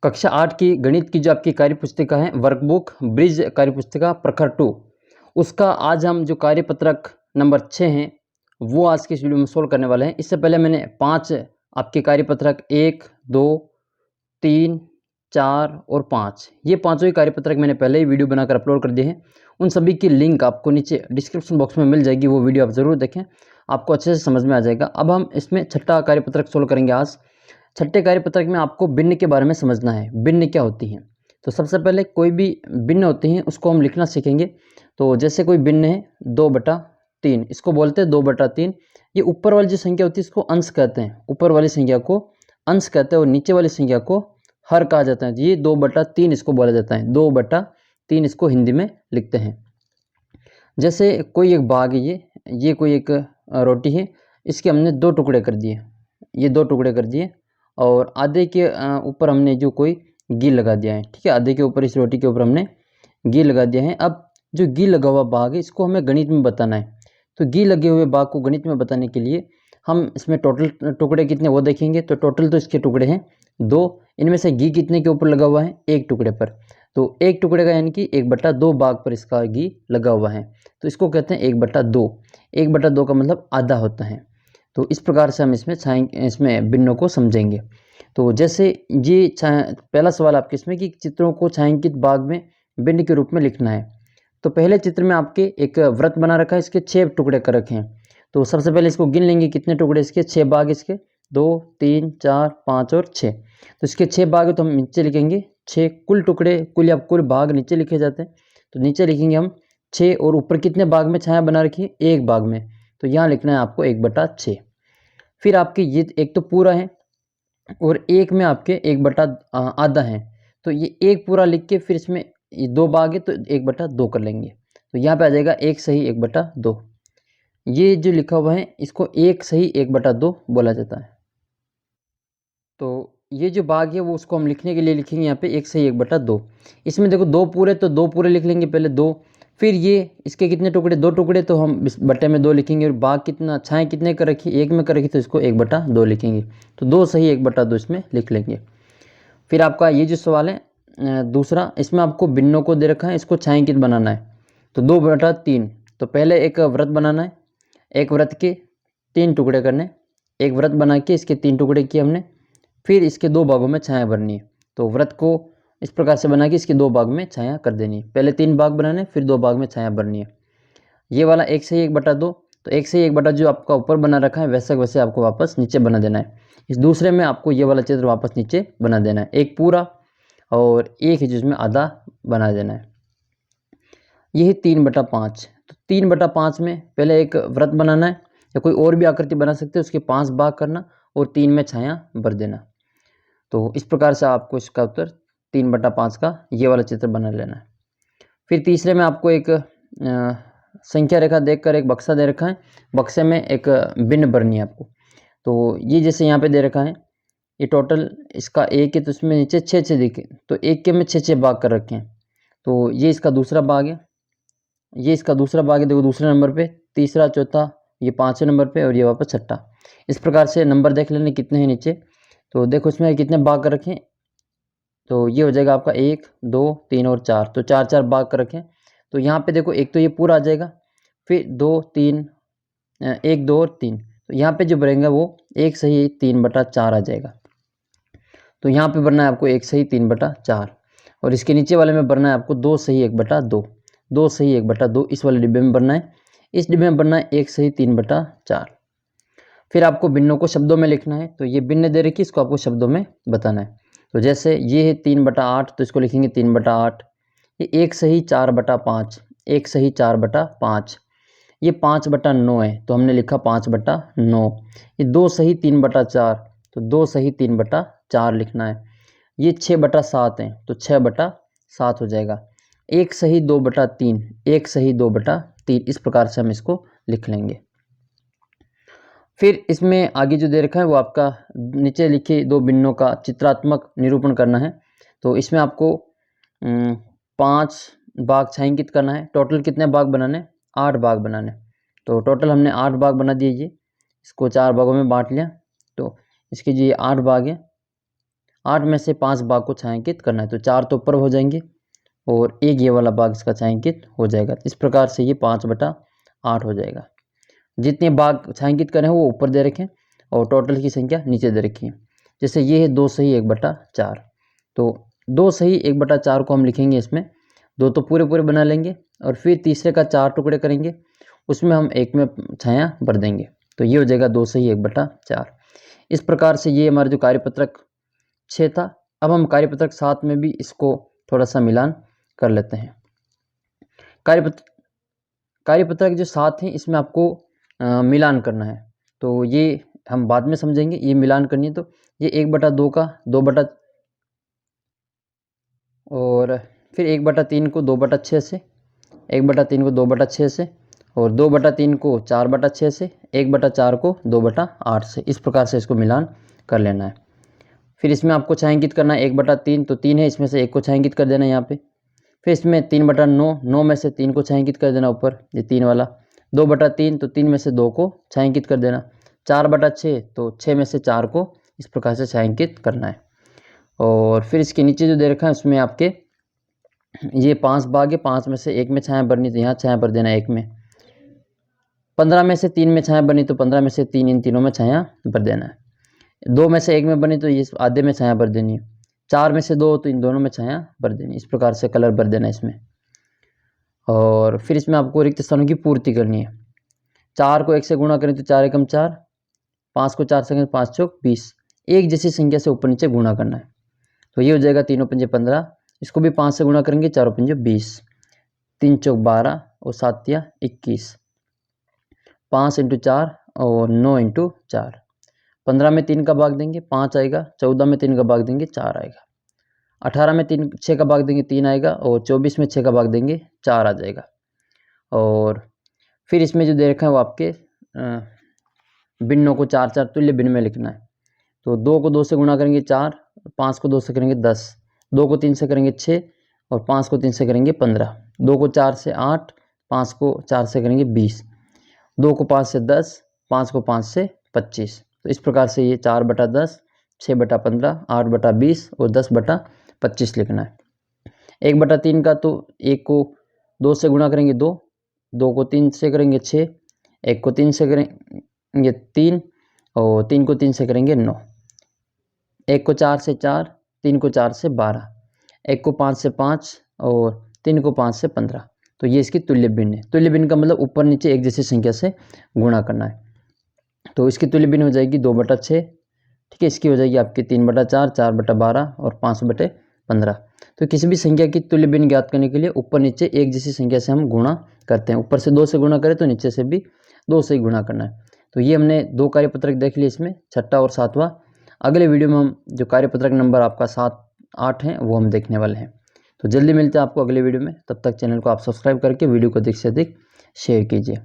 कक्षा 8 की गणित की जो आपकी कार्य पुस्तिका है, वर्कबुक ब्रिज कार्य पुस्तिका प्रखर 2, उसका आज हम जो कार्यपत्रक नंबर 6 हैं वो आज की इस वीडियो में सोल्व करने वाले हैं। इससे पहले मैंने 5 आपके कार्यपत्रक 1, 2, 3, 4 और 5 ये पाँचों ही कार्यपत्रक मैंने पहले ही वीडियो बनाकर अपलोड कर दिए हैं। उन सभी की लिंक आपको नीचे डिस्क्रिप्शन बॉक्स में मिल जाएगी, वो वीडियो आप ज़रूर देखें, आपको अच्छे से समझ में आ जाएगा। अब हम इसमें छठा कार्यपत्रक सोल्व करेंगे आज। छठे कार्यपत्रक में आपको भिन्न के बारे में समझना है, भिन्न क्या होती हैं। तो सबसे पहले कोई भी भिन्न होती हैं उसको हम लिखना सीखेंगे। तो जैसे कोई भिन्न है 2/3, इसको बोलते हैं 2/3। ये ऊपर वाली जो संख्या होती है इसको अंश कहते हैं, ऊपर वाली संख्या को अंश कहते हैं और नीचे वाली संख्या को हर कहा जाता है। ये 2/3 इसको बोला जाता है, 2/3 इसको हिंदी में लिखते हैं। जैसे कोई एक बाग है, ये कोई एक रोटी है, इसके हमने 2 टुकड़े कर दिए, ये 2 टुकड़े कर दिए और आधे के ऊपर हमने जो कोई घी लगा दिया है, ठीक है। आधे के ऊपर, इस रोटी के ऊपर हमने घी लगा दिया है। अब जो घी लगा हुआ भाग है इसको हमें गणित में बताना है। तो घी लगे हुए भाग को गणित में बताने के लिए हम इसमें टोटल टुकड़े कितने वो देखेंगे। तो टोटल तो इसके टुकड़े हैं 2, इनमें से घी कितने के ऊपर लगा हुआ है, 1 टुकड़े पर। तो 1 टुकड़े का यानी कि 1/2 भाग पर इसका घी लगा हुआ है, तो इसको कहते हैं 1/2। 1/2 का मतलब आधा होता है। तो इस प्रकार से हम इसमें भिन्नों को समझेंगे। तो जैसे ये पहला सवाल आपके इसमें कि चित्रों को छायांकित भाग में भिन्न के रूप में लिखना है। तो पहले चित्र में आपके एक वृत्त बना रखा है, इसके 6 टुकड़े कर रखे हैं। तो सबसे पहले इसको गिन लेंगे, कितने टुकड़े इसके, 6 भाग इसके, 2, 3, 4, 5 और 6। तो इसके 6 भाग है तो हम नीचे लिखेंगे 6। कुल टुकड़े, कुल या कुल भाग नीचे लिखे जाते हैं, तो नीचे लिखेंगे हम 6। और ऊपर कितने भाग में छाया बना रखी है, 1 भाग में, तो यहाँ लिखना है आपको 1/6। फिर आपके ये एक तो पूरा है और एक में आपके 1/आधा है, तो ये एक पूरा लिख के फिर इसमें ये 2 भाग है तो 1/2 कर लेंगे। तो यहाँ पे आ जाएगा 1 सही 1/2। ये जो लिखा हुआ है इसको 1 सही 1/2 बोला जाता है। तो ये जो भाग है वो उसको हम लिखने के लिए लिखेंगे यहाँ पे 1 सही 1/2। इसमें देखो 2 पूरे, तो 2 पूरे लिख लेंगे पहले 2। फिर ये इसके कितने टुकड़े, 2 टुकड़े, तो हम इस बट्टे में 2 लिखेंगे। और भाग कितना, छाएँ कितने कर रखी, 1 में कर रखी, तो इसको 1/2 लिखेंगे। तो 2 सही 1/2 इसमें लिख लेंगे। फिर आपका ये जो सवाल है दूसरा, इसमें आपको भिन्नों को दे रखा है, इसको छायांकित बनाना है। तो 2/3, तो पहले एक व्रत बनाना है, एक व्रत के 3 टुकड़े करने, एक व्रत बना के इसके 3 टुकड़े किए हमने। फिर इसके 2 भागों में छाया भरनी है। तो व्रत को इस प्रकार से बना के इसके 2 भाग में छाया कर देनी है। पहले 3 भाग बनाने, फिर 2 भाग में छाया भरनी है। ये वाला 1 सही 1/2, तो 1 सही 1/2 जो आपका ऊपर बना रखा है वैसे वैसे आपको वापस नीचे बना देना है। इस दूसरे में आपको ये वाला चित्र वापस नीचे बना देना है, एक पूरा और एक है जिसमें आधा बना देना है। ये है 3/5। तो 3/5 में पहले एक व्रत बनाना है, या कोई और भी आकृति बना सकते हैं, उसके 5 भाग करना और 3 में छाया भर देना। तो इस प्रकार से आपको इसका उत्तर 3/5 का ये वाला चित्र बना लेना है। फिर तीसरे में आपको एक संख्या रेखा देखकर एक बक्सा दे रखा है, बक्से में एक भिन्न भरनी है आपको। तो ये जैसे यहाँ पे दे रखा है, ये टोटल इसका 1 है, तो इसमें नीचे 6 दिखे, तो 1 के में 6 भाग कर रखे हैं। तो ये इसका दूसरा भाग है, ये इसका दूसरा भाग है, देखो दूसरे नंबर पे, तीसरा, चौथा, ये 5वें नंबर पे और ये वापस छठा। इस प्रकार से नंबर देख लेने कितने हैं नीचे। तो देखो इसमें कितने भाग कर रखें, तो ये हो जाएगा आपका 1, 2, 3 और 4, तो 4 भाग कर रखें। तो यहाँ पे देखो एक तो ये पूरा आ जाएगा, फिर 2, 3, 1, 2 और 3, तो यहाँ पे जो भरेंगे वो 1 सही 3/4 आ जाएगा। तो यहाँ पे भरना है आपको 1 सही 3/4 और इसके नीचे वाले में भरना है आपको 2 सही 1/2, 2 सही 1/2 इस वाले डिब्बे में भरना है। इस डिब्बे में भरना है 1 सही 3/4। फिर आपको भिन्नों को शब्दों में लिखना है। तो ये भिन्न दे रखी, इसको आपको शब्दों में बताना है। तो जैसे ये है 3/8, तो इसको लिखेंगे 3/8। ये 1 सही 4/5, 1 सही 4/5। ये 5/9 है, तो हमने लिखा 5/9। ये 2 सही 3/4, तो 2 सही 3/4 लिखना है। ये 6/7 है, तो 6/7 हो जाएगा। 1 सही 2/3, 1 सही 2/3, इस प्रकार से हम इसको लिख लेंगे। फिर इसमें आगे जो दे रखा है वो आपका नीचे लिखे 2 भिन्नों का चित्रात्मक निरूपण करना है। तो इसमें आपको 5 भाग छायांकित करना है। टोटल कितने भाग बनाने, 8 भाग बनाने। तो टोटल हमने 8 भाग बना दिए, ये इसको 4 भागों में बांट लिया। तो इसके जो 8 भाग हैं, 8 में से 5 भाग को छायांकित करना है, तो 4 तो ऊपर हो जाएंगे और एक ये वाला भाग इसका छायांकित हो जाएगा। इस प्रकार से ये 5/8 हो जाएगा। जितने भाग छायांकित करें वो ऊपर दे रखें और टोटल की संख्या नीचे दे रखी है। जैसे ये है 2 सही 1/4, तो 2 सही 1/4 को हम लिखेंगे इसमें, 2 तो पूरे पूरे बना लेंगे और फिर तीसरे का 4 टुकड़े करेंगे, उसमें हम एक में छाया भर देंगे, तो ये हो जाएगा 2 सही 1/4। इस प्रकार से ये हमारा जो कार्यपत्रक 6 था। अब हम कार्यपत्रक 7 में भी इसको थोड़ा सा मिलान कर लेते हैं। कार्यपत्रक जो 7 है इसमें आपको मिलान करना है, तो ये हम बाद में समझेंगे। ये मिलान करनी है तो ये 1/2 का 2 और फिर 1/3 को 2/6 से, 1/3 को 2/6 से और 2/3 को 4/6 से, 1/4 को 2/8 से। इस प्रकार से इसको मिलान कर लेना है। फिर इसमें आपको छायांकित करना है 1/3, तो 3 है इसमें से 1 को छायांकित कर देना है यहाँ पे। फिर इसमें 3/9, 9 में से 3 को छायांकित कर देना ऊपर, ये 3 वाला। 2/3, तो 3 में से 2 को छायांकित कर देना। 4/6, तो 6 में से 4 को इस प्रकार से छायांकित करना है। और फिर इसके नीचे जो दे रखा है उसमें आपके ये 5 भाग है, 5 में से 1 में छाया भरनी, तो यहाँ छाया भर देना 1 में। 15 में से 3 में छाया बनी, तो 15 में से 3 इन तीनों में छाया भर देना है। 2 में से 1 में बनी, तो ये आधे में छाया भर देनी है। 4 में से 2, तो इन दोनों में छाया भर देनी। इस प्रकार से कलर भर देना इसमें। और फिर इसमें आपको रिक्त स्थानों की पूर्ति करनी है। 4 को 1 से गुणा करें तो 4 एकम 4, 5 को 4 से करें 5 चौक 20। एक जैसी संख्या से ऊपर नीचे गुणा करना है, तो ये हो जाएगा 3 पंजे 15। इसको भी 5 से गुणा करेंगे, 4 पंजे 20, 3 चौक 12 और 7 या 21। 5 × 4 और 9 × 4। 15 में 3 का भाग देंगे 5 आएगा, 14 में 3 का भाग देंगे 4 आएगा, 18 में 6 का भाग देंगे 3 आएगा और 24 में 6 का भाग देंगे 4 आ जाएगा। और फिर इसमें जो दे रखा है वो आपके भिन्नों को 4 तुल्य भिन्न में लिखना है। तो 2 को 2 से गुणा करेंगे 4, 5 को 2 से करेंगे 10, 2 को 3 से करेंगे 6 और 5 को 3 से करेंगे 15, 2 को 4 से 8, 5 को 4 से करेंगे 20, 2 को 5 से 10, 5 को 5 से 25। तो इस प्रकार से ये 4/10, 6/15, 8/20 और 10/25 लिखना है। 1/3 का तो 1 को 2 से गुणा करेंगे 2, 2 को 3 से करेंगे 6, 1 को 3 से करेंगे 3 और 3 को 3 से करेंगे 9, 1 को 4 से 4, 3 को 4 से 12, 1 को 5 से 5 और 3 को 5 से 15। तो ये इसकी तुल्य भिन्न है। तुल्य भिन्न का मतलब ऊपर नीचे एक जैसी संख्या से गुणा करना है। तो इसकी तुल्य भिन्न हो जाएगी 2/6, ठीक है। इसकी हो जाएगी आपकी 3/4, 4/12 और 5/15। तो किसी भी संख्या की तुल्य भिन्न ज्ञात करने के लिए ऊपर नीचे एक जैसी संख्या से हम गुणा करते हैं। ऊपर से 2 से गुणा करें तो नीचे से भी 2 से ही गुणा करना है। तो ये हमने 2 कार्यपत्रक देख लिए, इसमें 6ठा और 7वां। अगले वीडियो में हम जो कार्यपत्रक नंबर आपका 7, 8 है वो हम देखने वाले हैं। तो जल्दी मिलते हैं आपको अगले वीडियो में। तब तक चैनल को आप सब्सक्राइब करके वीडियो को अधिक से अधिक शेयर कीजिए।